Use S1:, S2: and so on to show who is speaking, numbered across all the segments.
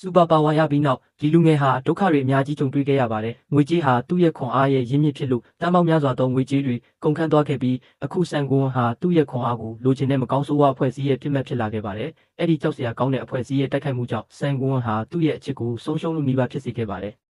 S1: စူပါပါဝါရပြီးနောက်ဒီလူငယ်ဟာဒုက္ခတွေအများကြီးကြုံတွေ့ခဲ့ရပါတယ်။ငွေကြေးဟာသူ့ရဲ့ခွန်အားရဲ့ရင်းမြစ်ဖြစ်လို့တန်ပေါင်းများစွာသောငွေကြေးတွေကုန်ခန်းသွားခဲ့ပြီးအခုဆန်ကွန်းဟာသူ့ရဲ့ခွန်အားကိုလိုချင်တဲ့မကောင်းဆိုးဝါးအဖွဲ့အစည်းရဲ့ပြစ်မှတ်ဖြစ်လာခဲ့ပါတယ်။အဲ့ဒီကြောက်စရာကောင်းတဲ့အဖွဲ့အစည်းရဲ့တိုက်ခိုက်မှုကြောင့်ဆန်ကွန်းဟာသူ့ရဲ့အချစ်ကိုဆုံးရှုံးလို့မိဘဖြစ်စေခဲ့ပါတယ်။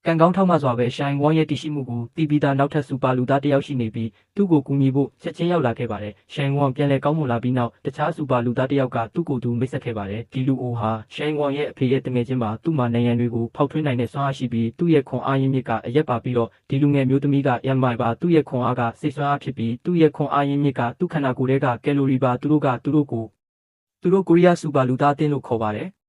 S1: ကံကောင်းထောက်မှစွာပဲရှိုင်းဝမ်ရဲ့တည်ရှိမှုကိုတီပီတာနောက်ထပ်စူပါလူသားတစ်ယောက်ရှိနေပြီးသူ့ကိုကူညီဖို့ချက်ချင်းရောက်လာခဲ့ပါတယ်။ရှိုင်းဝမ်ပြန်လည်ကောင်းမွန်လာပြီးနောက်တခြားစူပါလူသားတစ်ယောက်ကသူ့ကိုယ်သူမိတ်ဆက်ခဲ့ပါတယ်။ဒီလူအိုဟာရှိုင်းဝမ်ရဲ့အဖေရဲ့တငယ်ချင်းမှာသူ့မှာနိုင်ငံတွေကိုဖောက်ထွင်းနိုင်တဲ့စွမ်းအားရှိပြီးသူ့ရဲ့ခွန်အားရင်းမြစ်ကအရက်ပါပြီးတော့ဒီလူငယ်မျိုးသမီးကရန်မိုင်ပါသူ့ရဲ့ခွန်အားကစိတ်စွမ်းအားဖြစ်ပြီးသူ့ရဲ့ခွန်အားရင်းမြစ်ကသူ့ခန္ဓာကိုယ်ထဲကကယ်လိုရီပါသူတို့ကိုရီးယားစူပါလူသားအသင်းလို့ခေါ်ပါတယ်။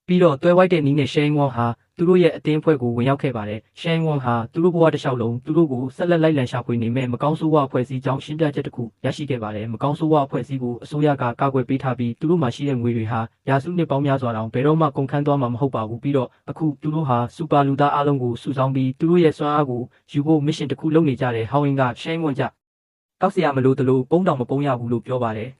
S1: ပြီးတော့တွဲဝိုက်တဲ့နီးနဲ့ရှိုင်းဝမ်ဟာသူတို့ရဲ့အသင်းအဖွဲ့ကိုဝင်ရောက်ခဲ့ပါတယ်။ရှိုင်းဝမ်ဟာသူတို့ဘဝတစ်လျှောက်လုံးသူတို့ကိုဆက်လက်လိုက်လံရှာဖွေနေမဲ့မကောင်းဆိုးဝါးအဖွဲ့အစည်းကြောင့်ရှင်းပြချက်တစ်ခုရရှိခဲ့ပါတယ်။မကောင်းဆိုးဝါးအဖွဲ့အစည်းကိုအစိုးရကကာကွယ်ပေးထားပြီးသူတို့မှာရှိတဲ့ငွေတွေဟာရာစုနှစ်ပေါင်းများစွာတောင်ဘယ်တော့မှကုန်ခန်းသွားမှာမဟုတ်ပါဘူး။ပြီးတော့အခုသူတို့ဟာစူပါလူသားအလုံးကိုစုဆောင်းပြီးသူတို့ရဲ့စွမ်းအားကိုယူဖို့မစ်ရှင်တစ်ခုလုပ်နေကြတယ်။ဟောင်းဝင်ကရှိုင်းဝမ်ကြတောက်စရာမလိုတလို့ပုံတောင်မပုံရဘူးလို့ပြောပါတယ်။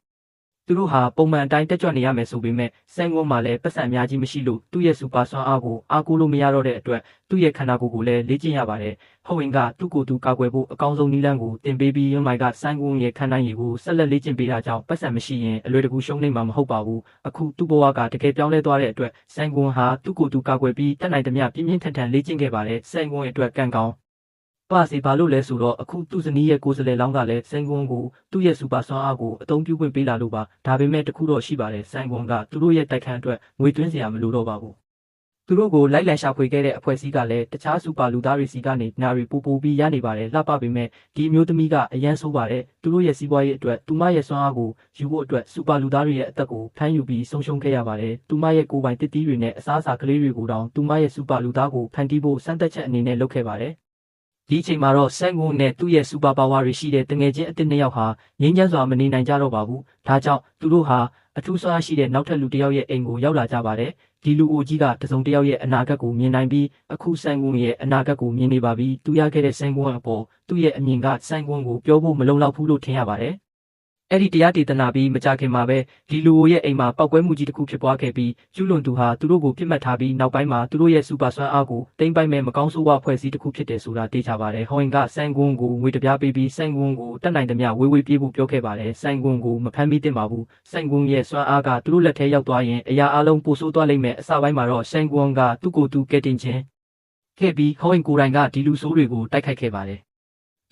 S1: သူတို့ဟာပုံမှန်အတိုင်းတက်ကြွနေရမယ်ဆိုပေမဲ့ဆန်ကွန်းမှာလည်းပတ်စံအများကြီးမရှိလို့သူ့ရဲ့စူပါစွမ်းအားကိုအားကိုးလို့မရတော့တဲ့အတွက်သူ့ရဲ့ခန္ဓာကိုယ်ကိုလည်းလေ့ကျင့်ရပါတယ်။ဟုတ်ဝင်ကသူ့ကိုယ်သူကာကွယ်ဖို့အကောင်းဆုံးနည်းလမ်းကိုသင်ပေးပြီးမိုင်ကဆန်ကွန်းရဲ့ခန္ဓာရည်ကိုဆက်လက်လေ့ကျင့်ပေးတာကြောင့်ပတ်စံမရှိရင်အလွယ်တကူရှုံးနေမှာမဟုတ်ပါဘူး။အခုသူ့ဘဝကတကယ်ပြောင်းလဲသွားတဲ့အတွက်ဆန်ကွန်းဟာသူ့ကိုယ်သူကာကွယ်ပြီးတတ်နိုင်သမျှပြင်းပြင်းထန်ထန်လေ့ကျင့်ခဲ့ပါတယ်။ဆန်ကွန်းရဲ့အတွက်ကံကောင်းပါစီဘာလို့လဲဆိုတော့အခုသူ့ဇနီးရဲ့ကိုယ်စလဲလောင်းကလည်းဆန်ကွန်းကိုသူ့ရဲ့စူပါစွမ်းအားကိုအသုံးပြုခွင့်ပေးလာလို့ပါဒါပေမဲ့တခုတော့ရှိပါတယ်ဆန်ကွန်းကသူတို့ရဲ့တိုက်ခန်းအတွက်ငွေသွင်းစရာမလိုတော့ပါဘူးသူတို့ကိုလိုက်လံရှာဖွေခဲ့တဲ့အဖွဲ့အစည်းကလည်းတခြားစူပါလူသားတွေစီကနေနာရီပိုပြီးရနေပါတယ်လှပပေမဲ့ဒီအမျိုးသမီးကအရန်ဆိုးပါတယ်သူတို့ရဲ့စီးပွားရေးအတွက်သူမရဲ့စွမ်းအားကိုယူဖို့အတွက်စူပါလူသားတွေရဲ့အသက်ကိုဖမ်းယူပြီးဆုံးရှုံးခဲ့ရပါတယ်သူမရဲ့ကိုယ်ပိုင်တစ်တီးတွေနဲ့အစားအစာကလေးတွေကိုတောင်သူမရဲ့စူပါလူသားကိုဖန်တီးဖို့စမ်းသပ်ချက်အနေနဲ့လုပ်ခဲ့ပါတယ်ဒီအချိန်မှာတော့ဆန်ကွန်းနဲ့သူ့ရဲ့စူပါပါဝါတွေရှိတဲ့တငယ်ချင်းအသစ်နှစ်ယောက်ဟာငြိမ်းချမ်းစွာမနေနိုင်ကြတော့ပါဘူး။ဒါကြောင့်သူတို့ဟာအထူးစွမ်းအားရှိတဲ့နောက်ထပ်လူတစ်ယောက်ရဲ့အိမ်ကိုရောက်လာကြပါတယ်။ဒီလူအိုကြီးကတစုံတစ်ယောက်ရဲ့အနာဂတ်ကိုမြင်နိုင်ပြီးအခုဆန်ကွန်းရဲ့အနာဂတ်ကိုမြင်နေပါပြီ။သူရခဲ့တဲ့ဆန်ကွန်းအပေါ်သူ့ရဲ့အမြင်ကဆန်ကွန်းကိုပြောဖို့မလုံလောက်ဘူးလို့ထင်ရပါတယ်။အဲ့ဒီတရားဒေသနာပြီးမကြခင်မှာပဲဒီလူအိုရဲ့အိမ်မှာပောက်ကွဲမှုကြီးတစ်ခုဖြစ်ပွားခဲ့ပြီးကျူးလွန်သူဟာသူတို့ကိုပြစ်မှတ်ထားပြီးနောက်ပိုင်းမှာသူတို့ရဲ့စူပါစွမ်းအားကိုတိမ့်ပိုက်မဲ့မကောင်းဆိုးဝါးဖွဲ့စည်းတစ်ခုဖြစ်တယ်ဆိုတာသိချပါတယ်။ဟောင်ကဆန်ကွန်းကိုငွေတပြားပေးပြီးဆန်ကွန်းကိုတတ်နိုင်သမျှဝေးပြေးဖို့ပြောခဲ့ပါတယ်။ဆန်ကွန်းကိုမဖမ်းမိသင့်ပါဘူး။ဆန်ကွန်းရဲ့စွမ်းအားကသူတို့လက်ထဲရောက်သွားရင်အရာအလုံးပိုဆိုးသွားလိမ့်မယ်။အစပိုင်းမှာတော့ဆန်ကွန်းကသူ့ကိုယ်သူကဲတင်ခြင်းခဲ့ပြီးဟောင်ကိုယ်တိုင်ကဒီလူဆိုးတွေကိုတိုက်ခိုက်ခဲ့ပါတယ်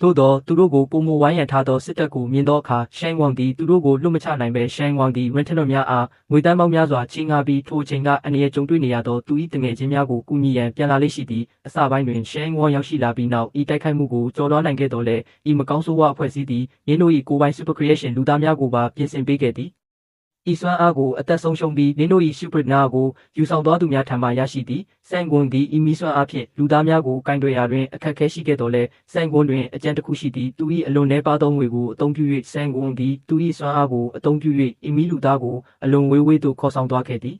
S1: သို့တော့သူတို့ကိုပုံမဝိုင်းရံထားသောစစ်တပ်ကိုမြင်သောအခါရှိုင်းဝမ်သည်သူတို့ကိုလွတ်မချနိုင်ပဲရှိုင်းဝမ်သည်ရန်ထနော်များအားငွေတန်းပေါင်းများစွာချင်းငါပြီးထိုချိန်ကအနည်းကြုံတွေ့နေရသောသူ၏တငယ်ချင်းများကိုကူညီရန်ပြန်လာလေးရှိသည်အစပိုင်းတွင်ရှိုင်းဝမ်ရောက်ရှိလာပြီးနောက်ဤတိုက်ခိုက်မှုကိုကျော်လွှားနိုင်ခဲ့တော်လဲဤမကောင်းဆိုးဝါးအဖွဲ့အစည်းသည်ရင်းတို့၏ကိုယ်ပိုင် super creation လူသားများကိုပါပြင်ဆင်ပေးခဲ့သည်ဤစွမ်းအားကိုအသက်ဆုံးရှုံးပြီးနင်းတို့၏ရှုပရနာကိုယူဆောင်သွားသူများထံမှရရှိသည်ဆန်ကွန်းသည်ဤမီစွမ်းအားဖြင့်လူသားများကိုကင်တွယ်ရာတွင်အခက်အခဲရှိခဲ့တော်လဲဆန်ကွန်းတွင်အကြံတစ်ခုရှိသည်သူ၏အလွန်နှဲပါသောငွေကိုအသုံးပြု၍ဆန်ကွန်းသည်သူ၏စွမ်းအားကိုအသုံးပြု၍ဤမီလူသားကိုအလွန်ဝေးသို့ခေါ်ဆောင်သွားခဲ့သည်